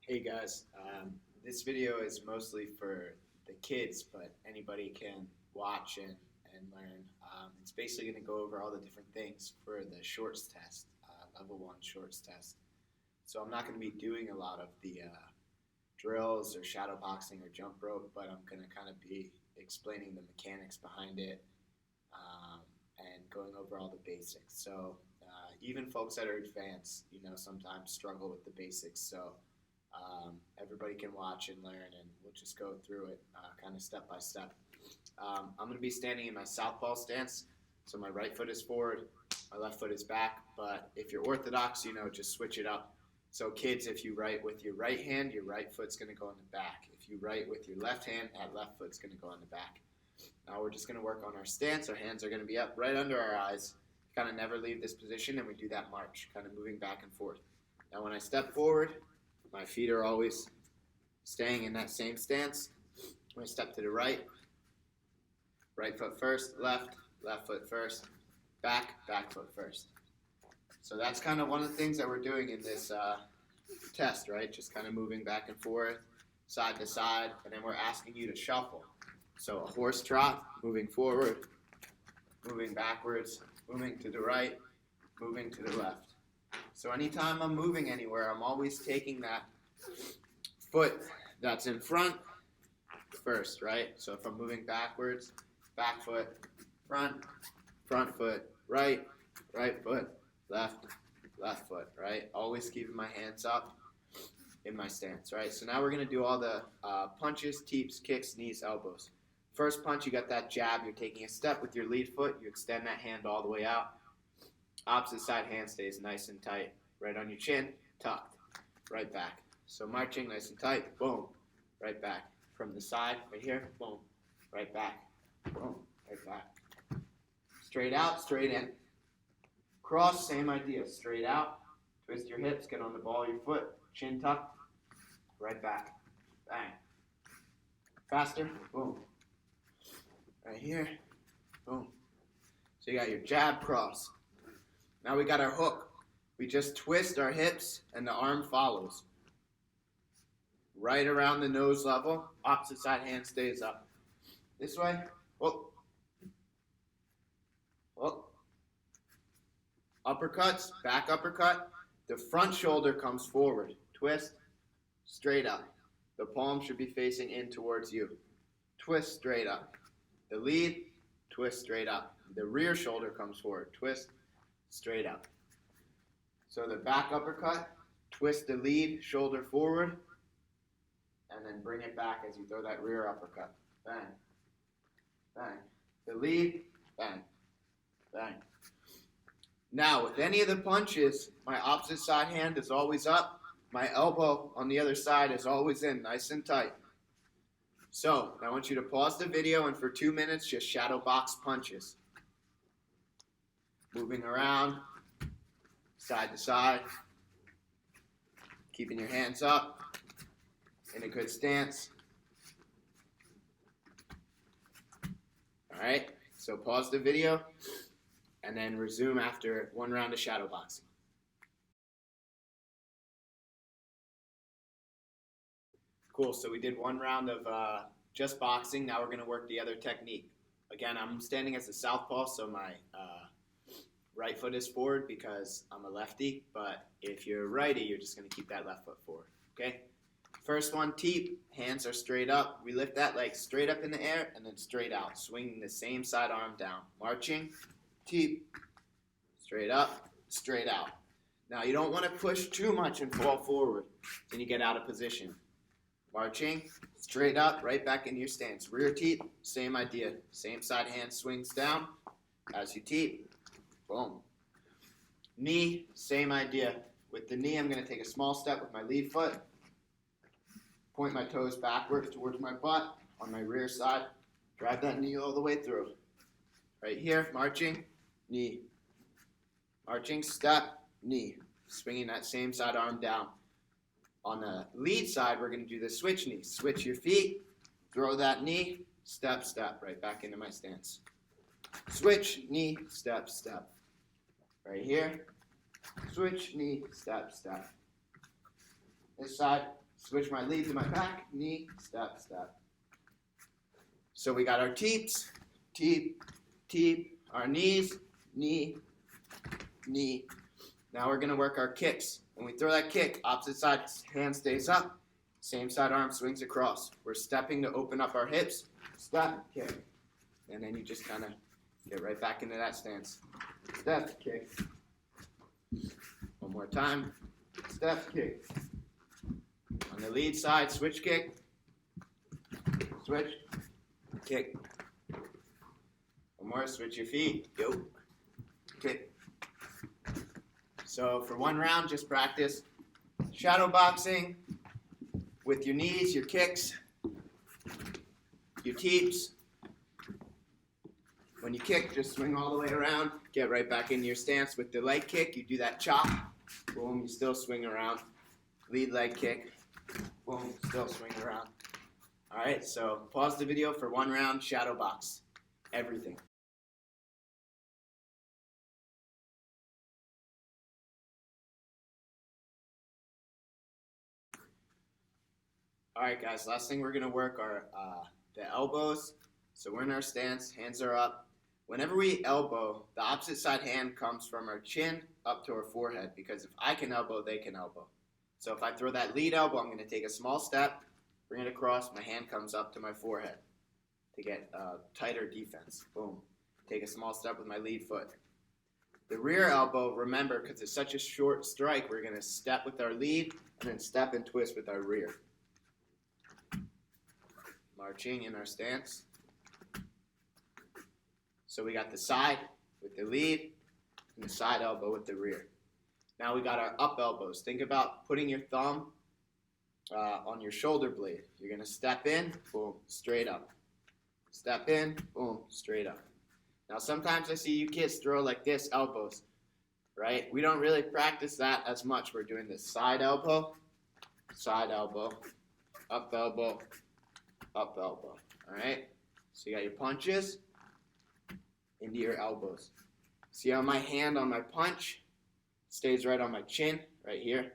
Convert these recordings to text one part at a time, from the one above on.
Hey guys, this video is mostly for the kids, but anybody can watch and learn. It's basically going to go over all the different things for the shorts test, level 1 shorts test. So I'm not going to be doing a lot of the drills or shadow boxing or jump rope, but I'm going to kind of be explaining the mechanics behind it and going over all the basics. So even folks that are advanced, sometimes struggle with the basics. So everybody can watch and learn, and we'll just go through it kind of step by step. I'm going to be standing in my Southpaw Stance, so my right foot is forward, my left foot is back, but if you're orthodox, just switch it up. So kids, if you write with your right hand, your right foot's going to go in the back. If you write with your left hand, that left foot's going to go in the back. Now we're just going to work on our stance. Our hands are going to be up right under our eyes. Kind of never leave this position, and we do that march, kind of moving back and forth. Now when I step forward, my feet are always staying in that same stance. When I step to the right, right foot first, left foot first, back foot first. So that's kind of one of the things that we're doing in this test, right? Just kind of moving back and forth, side to side, and then we're asking you to shuffle. So a horse trot, moving forward, moving backwards, moving to the right, moving to the left. So anytime I'm moving anywhere, I'm always taking that foot that's in front first, right? So if I'm moving backwards, back foot, front foot, right foot, left foot, right? Always keeping my hands up in my stance, right? So now we're going to do all the punches, teeps, kicks, knees, elbows. First punch, you got that jab. You're taking a step with your lead foot. You extend that hand all the way out. Opposite side hand stays nice and tight. Right on your chin, tucked, right back. So marching nice and tight, boom, right back. From the side, right here, boom, right back, boom, right back. Straight out, straight in. Cross, same idea. Straight out, twist your hips, get on the ball of your foot, chin tucked, right back, bang. Faster, boom. Right here, boom. So you got your jab, cross. Now we got our hook. We just twist our hips and the arm follows. Right around the nose level, opposite side hand stays up. This way, whoop. Whoop. Uppercuts, back uppercut. The front shoulder comes forward. Twist, straight up. The palm should be facing in towards you. Twist straight up. The lead, twist straight up. The rear shoulder comes forward. Twist straight up. So the back uppercut, twist the lead shoulder forward, and then bring it back as you throw that rear uppercut. Bang, bang. The lead, bang, bang. Now, with any of the punches, my opposite side hand is always up. My elbow on the other side is always in, nice and tight. So, I want you to pause the video, and for 2 minutes, just shadowbox punches. Moving around, side to side, keeping your hands up in a good stance. All right, so pause the video and then resume after one round of shadow boxing. Cool, so we did one round of just boxing. Now we're going to work the other technique. Again, I'm standing as a southpaw, so my right foot is forward because I'm a lefty, but if you're a righty, you're just going to keep that left foot forward, okay? First one, teep, hands are straight up. We lift that leg straight up in the air and then straight out, swinging the same side arm down. Marching, teep, straight up, straight out. Now, you don't want to push too much and fall forward, then you get out of position. Marching, straight up, right back into your stance. Rear teep, same idea. Same side hand swings down as you teep. Boom. Knee, same idea. With the knee, I'm going to take a small step with my lead foot. Point my toes backwards towards my butt on my rear side. Drive that knee all the way through. Right here, marching, knee. Marching, step, knee. Swinging that same side arm down. On the lead side, we're going to do the switch knee. Switch your feet, throw that knee, step, step, right back into my stance. Switch, knee, step, step. Right here, switch, knee, step, step. This side, Switch my lead to my back, knee, step, step. So we got our teeps, teep, teep, our knees, knee, knee. Now we're going to work our kicks. When we throw that kick, opposite side hand stays up, same side arm swings across. We're stepping to open up our hips, step, kick. And then you just kind of get right back into that stance. Step, kick. One more time. Step, kick. On the lead side, switch kick. Switch, kick. One more, switch your feet. Go. Kick. So for one round, just practice shadow boxing with your knees, your kicks, your teeps. When you kick, just swing all the way around. Get right back into your stance with the leg kick. You do that chop. Boom, you still swing around. Lead leg kick. Boom, still swing around. All right, so pause the video for one round, shadow box. Everything. All right, guys, last thing we're going to work are the elbows. So we're in our stance, hands are up. Whenever we elbow, the opposite side hand comes from our chin up to our forehead, because if I can elbow, they can elbow. So if I throw that lead elbow, I'm going to take a small step, bring it across, my hand comes up to my forehead to get tighter defense. Boom. Take a small step with my lead foot. The rear elbow, remember, because it's such a short strike, we're going to step with our lead and then step and twist with our rear. Marching in our stance. So we got the side with the lead and the side elbow with the rear. Now we got our up elbows. Think about putting your thumb on your shoulder blade. You're going to step in, boom, straight up. Step in, boom, straight up. Now sometimes I see you kids throw like this, elbows, right? We don't really practice that as much. We're doing this side elbow, up elbow, up elbow, all right? So you got your punches into your elbows. See how my hand on my punch stays right on my chin, right here,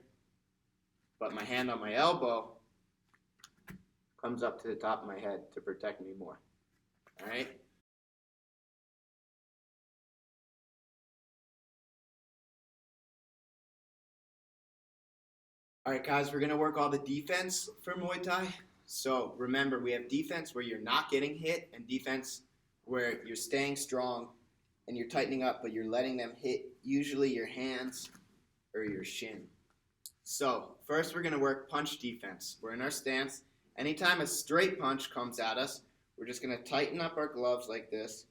but my hand on my elbow comes up to the top of my head to protect me more, all right? All right, guys, we're going to work all the defense for Muay Thai. So remember, we have defense where you're not getting hit and defense where you're staying strong and you're tightening up, but you're letting them hit usually your hands or your shin. So first we're going to work punch defense. We're in our stance. Anytime a straight punch comes at us, we're just going to tighten up our gloves like this,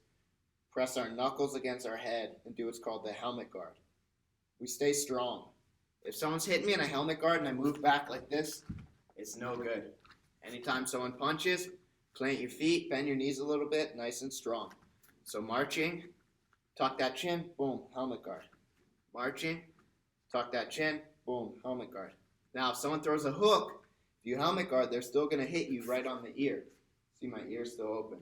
press our knuckles against our head, and do what's called the helmet guard. We stay strong. If someone's hitting me in a helmet guard and I move back like this, it's no good. Anytime someone punches, plant your feet, bend your knees a little bit, nice and strong. So marching, tuck that chin, boom, helmet guard. Marching, tuck that chin, boom, helmet guard. Now, if someone throws a hook, if you helmet guard, they're still going to hit you right on the ear. See, my ear's still open.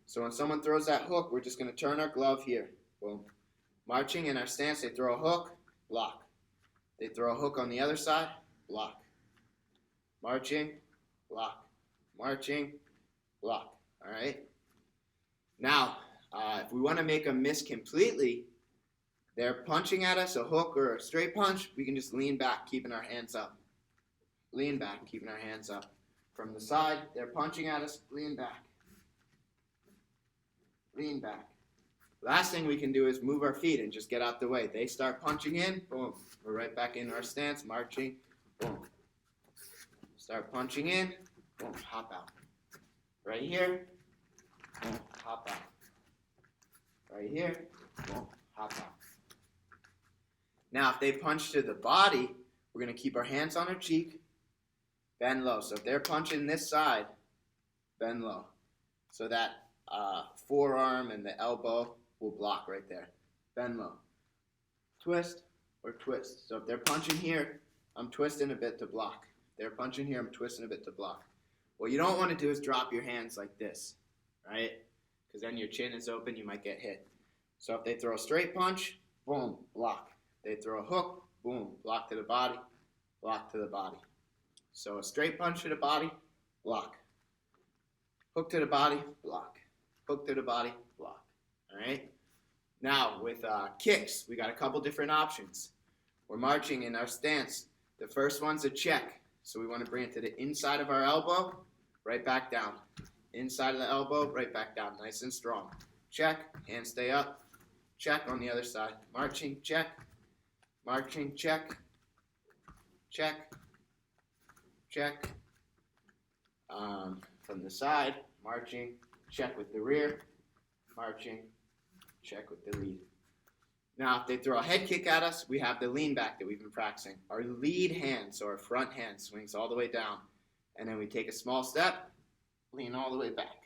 So when someone throws that hook, we're just going to turn our glove here, boom. Marching in our stance, they throw a hook, block. They throw a hook on the other side, block. Marching, block. Marching, block. All right? Now, if we want to make them miss completely, they're punching at us, a hook or a straight punch, we can just lean back, keeping our hands up. Lean back, keeping our hands up. From the side, they're punching at us, lean back. Lean back. Last thing we can do is move our feet and just get out the way. They start punching in, boom. We're right back in our stance, marching, boom. Start punching in, boom, hop out. Right here, boom, hop out. Right here, boom, hop out. Now, if they punch to the body, we're going to keep our hands on our cheek, bend low. So if they're punching this side, bend low. So that forearm and the elbow will block right there. Bend low. Twist or twist. So if they're punching here, I'm twisting a bit to block. If they're punching here, I'm twisting a bit to block. What you don't want to do is drop your hands like this, right? Because then your chin is open, you might get hit. So if they throw a straight punch, boom, block. They throw a hook, boom, block to the body, block to the body. So a straight punch to the body, block. Hook to the body, block. Hook to the body, block. All right? Now, with kicks, we got a couple different options. We're marching in our stance. The first one's a check. So we want to bring it to the inside of our elbow, right back down. Inside of the elbow, right back down. Nice and strong. Check, hands stay up. Check on the other side. Marching, check. Marching, check. Check. Check. From the side, marching, check with the rear. Marching, check with the lead. Now, if they throw a head kick at us, we have the lean back that we've been practicing. Our lead hand, so our front hand, swings all the way down. And then we take a small step, lean all the way back.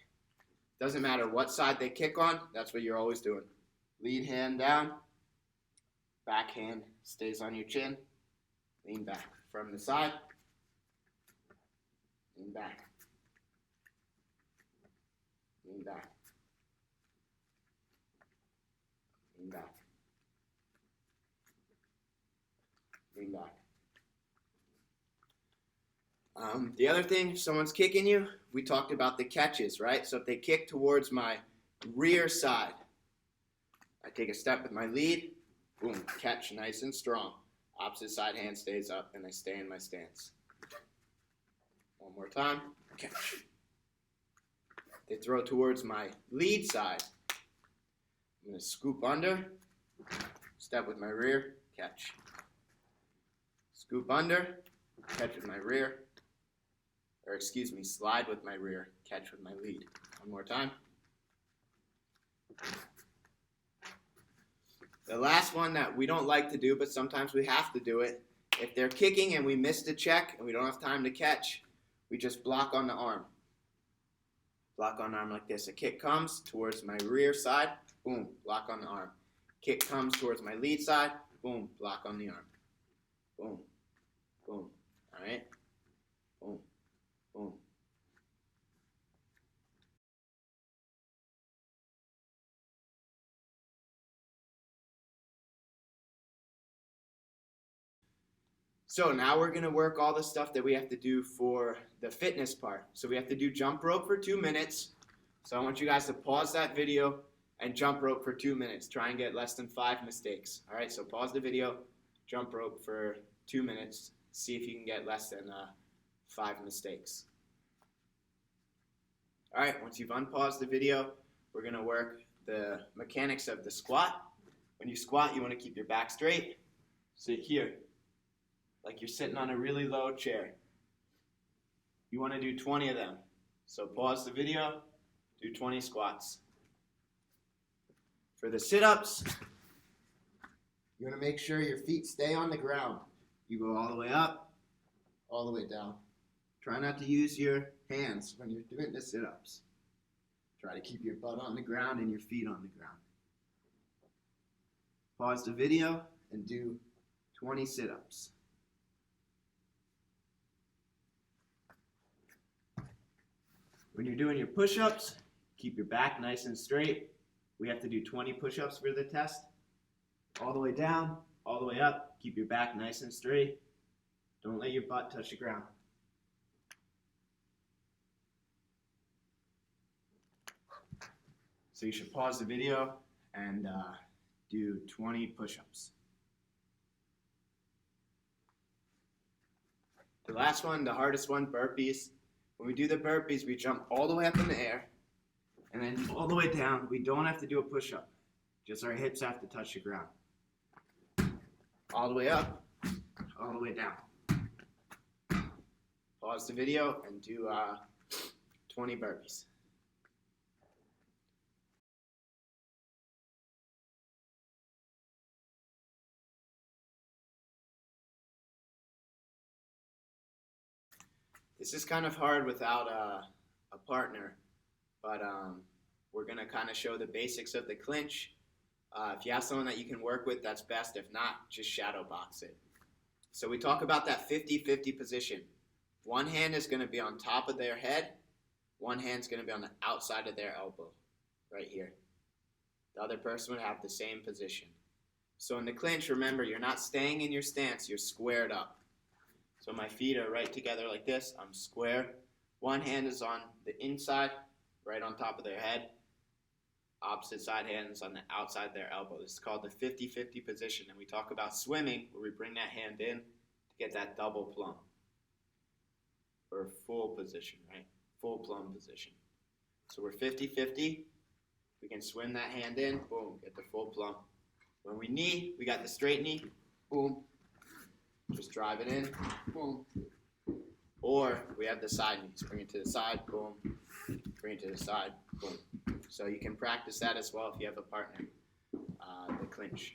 Doesn't matter what side they kick on, that's what you're always doing. Lead hand down, back hand stays on your chin, lean back. From the side, lean back. Lean back. Lean back. Lean back. The other thing, if someone's kicking you, we talked about the catches, right? So if they kick towards my rear side, I take a step with my lead, boom, catch nice and strong. Opposite side hand stays up, and I stay in my stance. One more time, catch. They throw towards my lead side. I'm going to scoop under, step with my rear, catch. Scoop under, catch with my rear, slide with my rear, catch with my lead. One more time. The last one that we don't like to do, but sometimes we have to do it, if they're kicking and we missed a check and we don't have time to catch, we just block on the arm. Block on the arm like this. A kick comes towards my rear side, boom, block on the arm. Kick comes towards my lead side, boom, block on the arm. Boom, boom, all right? Boom, boom. So now we're going to work all the stuff that we have to do for the fitness part. So we have to do jump rope for 2 minutes. So I want you guys to pause that video and jump rope for 2 minutes. Try and get less than 5 mistakes. All right, so pause the video, jump rope for 2 minutes. See if you can get less than 5 mistakes. All right, once you've unpaused the video, we're going to work the mechanics of the squat. When you squat, you want to keep your back straight. Sit here, like you're sitting on a really low chair. You want to do 20 of them. So pause the video, do 20 squats. For the sit-ups, you want to make sure your feet stay on the ground. You go all the way up, all the way down. Try not to use your hands when you're doing the sit-ups. Try to keep your butt on the ground and your feet on the ground. Pause the video and do 20 sit-ups. When you're doing your push-ups, keep your back nice and straight. We have to do 20 push-ups for the test. All the way down, all the way up. Keep your back nice and straight. Don't let your butt touch the ground. So you should pause the video and do 20 push-ups. The last one, the hardest one, burpees. When we do the burpees, we jump all the way up in the air and then all the way down. We don't have to do a push-up. Just our hips have to touch the ground. All the way up, all the way down. Pause the video and do 20 burpees. This is kind of hard without a partner, but we're going to kind of show the basics of the clinch. If you have someone that you can work with, that's best. If not, just shadow box it. So we talk about that 50-50 position. One hand is going to be on top of their head. One hand's going to be on the outside of their elbow, right here. The other person would have the same position. So in the clinch, remember, you're not staying in your stance. You're squared up. So my feet are right together like this. I'm square. One hand is on the inside, right on top of their head. Opposite side hand is on the outside of their elbow. This is called the 50-50 position. And we talk about swimming, where we bring that hand in to get that double plumb. Or full position, right? Full plumb position. So we're 50-50. We can swim that hand in, boom, get the full plumb. When we knee, we got the straight knee, boom. Just drive it in, boom. Or we have the side knees. Bring it to the side, boom. Bring it to the side, boom. So you can practice that as well if you have a partner, the clinch.